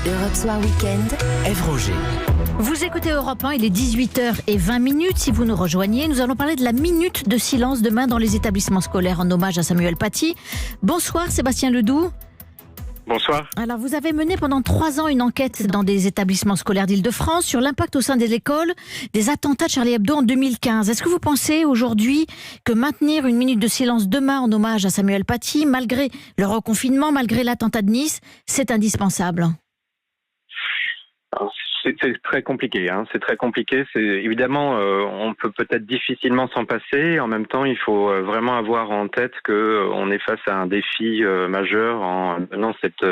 Europe Soir Weekend, Ève Roger. Vous écoutez Europe 1, il est 18h20. Si vous nous rejoignez, nous allons parler de la minute de silence demain dans les établissements scolaires en hommage à Samuel Paty. Bonsoir Sébastien Ledoux. Bonsoir. Alors vous avez mené pendant 3 ans une enquête dans des établissements scolaires d'Île-de-France sur l'impact au sein des écoles des attentats de Charlie Hebdo en 2015. Est-ce que vous pensez aujourd'hui que maintenir une minute de silence demain en hommage à Samuel Paty, malgré le reconfinement, malgré l'attentat de Nice, c'est indispensable ? C'est très compliqué. C'est très compliqué. Évidemment, on peut peut-être difficilement s'en passer. En même temps, il faut vraiment avoir en tête qu'on est face à un défi majeur en menant cette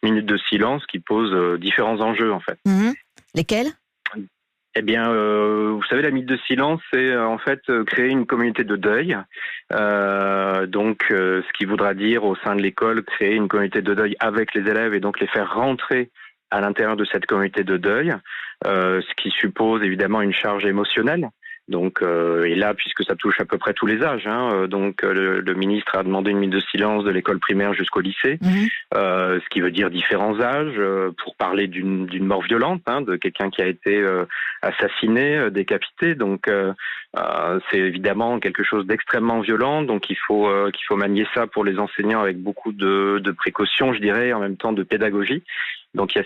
minute de silence qui pose différents enjeux en fait. Lesquels ? Eh bien, vous savez, la minute de silence, c'est en fait créer une communauté de deuil. Ce qui voudra dire au sein de l'école créer une communauté de deuil avec les élèves et donc les faire rentrer à l'intérieur de cette communauté de deuil, ce qui suppose évidemment une charge émotionnelle. Et là, puisque ça touche à peu près tous les âges, le ministre a demandé une minute de silence de l'école primaire jusqu'au lycée, ce qui veut dire différents âges, pour parler d'une mort violente, de quelqu'un qui a été assassiné, décapité. C'est évidemment quelque chose d'extrêmement violent, donc il faut manier ça pour les enseignants avec beaucoup de précautions, je dirais, en même temps de pédagogie. Donc il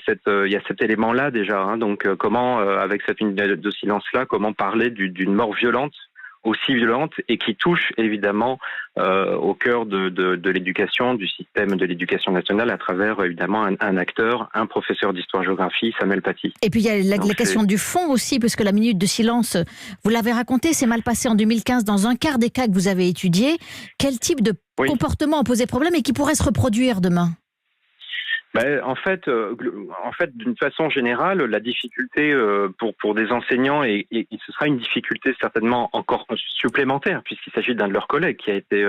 y a cet élément-là déjà. Comment, avec cette minute de silence-là, comment parler d'une mort violente, aussi violente, et qui touche évidemment au cœur de l'éducation, du système de l'éducation nationale, à travers évidemment un acteur, un professeur d'histoire-géographie, Samuel Paty. Et puis il y a la question du fond aussi, parce que la minute de silence, vous l'avez raconté, c'est mal passé en 2015 dans un quart des cas que vous avez étudiés. Quel type de comportement a posé problème et qui pourrait se reproduire demain ? En fait, d'une façon générale, la difficulté pour des enseignants, et ce sera une difficulté certainement encore supplémentaire, puisqu'il s'agit d'un de leurs collègues qui a été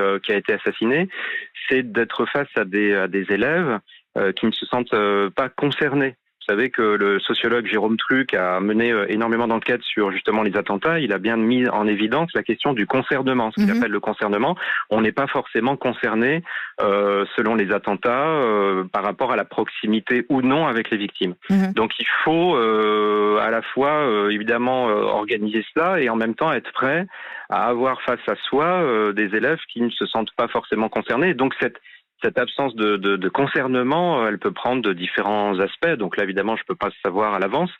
assassiné, c'est d'être face à des élèves qui ne se sentent pas concernés. Vous savez que le sociologue Jérôme Truc a mené énormément d'enquêtes sur justement les attentats. Il a bien mis en évidence la question du concernement, ce qu'il appelle le concernement. On n'est pas forcément concerné selon les attentats par rapport à la proximité ou non avec les victimes. Donc il faut à la fois évidemment organiser cela et en même temps être prêt à avoir face à soi des élèves qui ne se sentent pas forcément concernés. Donc cette absence de concernement, elle peut prendre de différents aspects. Donc là, évidemment, je peux pas savoir à l'avance,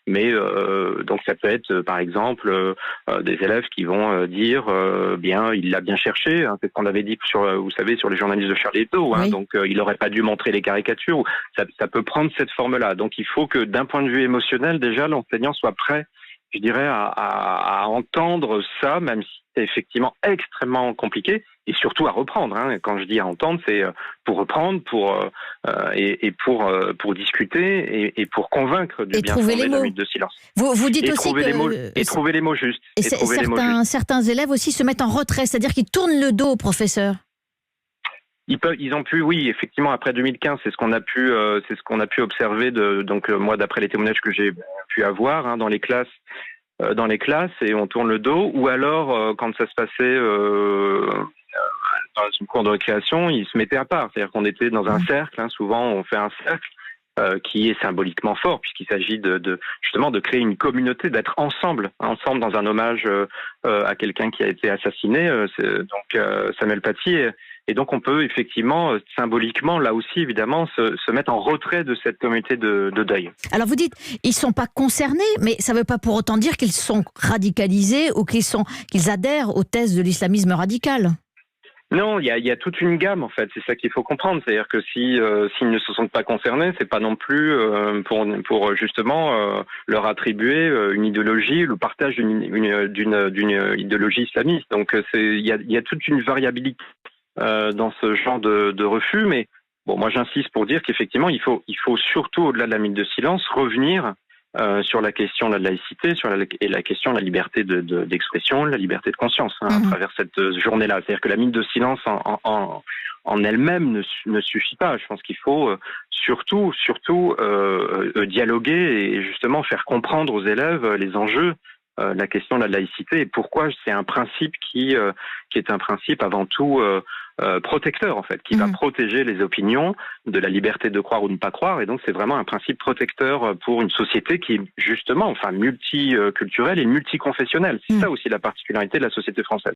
mais donc ça peut être, par exemple, des élèves qui vont dire, il l'a bien cherché. C'est ce qu'on avait dit sur les journalistes de Charlie Hebdo. Oui. Donc il aurait pas dû montrer les caricatures. Ça peut prendre cette forme-là. Donc il faut que, d'un point de vue émotionnel, déjà, l'enseignant soit prêt, je dirais, à entendre ça, même si c'est effectivement extrêmement compliqué, et surtout à reprendre. Quand je dis à entendre, c'est pour reprendre, pour discuter et pour convaincre du bien fondé de la minute de silence. Vous dites aussi trouver les mots justes. Certains élèves aussi se mettent en retrait, c'est-à-dire qu'ils tournent le dos au professeur. Ils ont pu, oui, effectivement, après 2015, c'est ce qu'on a pu observer moi, d'après les témoignages que j'ai pu avoir dans les classes, et on tourne le dos, ou alors quand ça se passait dans une cour de récréation, ils se mettaient à part, c'est-à-dire qu'on était dans un cercle. Souvent, on fait un cercle qui est symboliquement fort, puisqu'il s'agit justement de créer une communauté, d'être ensemble dans un hommage à quelqu'un qui a été assassiné, Samuel Paty. Et donc on peut effectivement, symboliquement, là aussi évidemment, se mettre en retrait de cette communauté de deuil. Alors vous dites, ils ne sont pas concernés, mais ça ne veut pas pour autant dire qu'ils sont radicalisés ou qu'ils adhèrent aux thèses de l'islamisme radical. Non, il y a toute une gamme en fait, c'est ça qu'il faut comprendre. C'est-à-dire que s'ils ne se sentent pas concernés, c'est pas non plus pour justement leur attribuer une idéologie, le partage d'une idéologie islamiste. Donc il y a toute une variabilité dans ce genre de refus, mais bon, moi j'insiste pour dire qu'effectivement il faut surtout, au-delà de la minute de silence, revenir sur la question de la laïcité, et la question de la liberté d'expression, la liberté de conscience à travers cette journée-là. C'est-à-dire que la minute de silence en elle-même ne suffit pas. Je pense qu'il faut surtout dialoguer et justement faire comprendre aux élèves les enjeux la question de la laïcité et pourquoi c'est un principe qui est un principe avant tout protecteur en fait, qui va protéger les opinions, de la liberté de croire ou de ne pas croire, et donc c'est vraiment un principe protecteur pour une société qui est justement, multiculturelle et multiconfessionnelle. C'est ça aussi la particularité de la société française.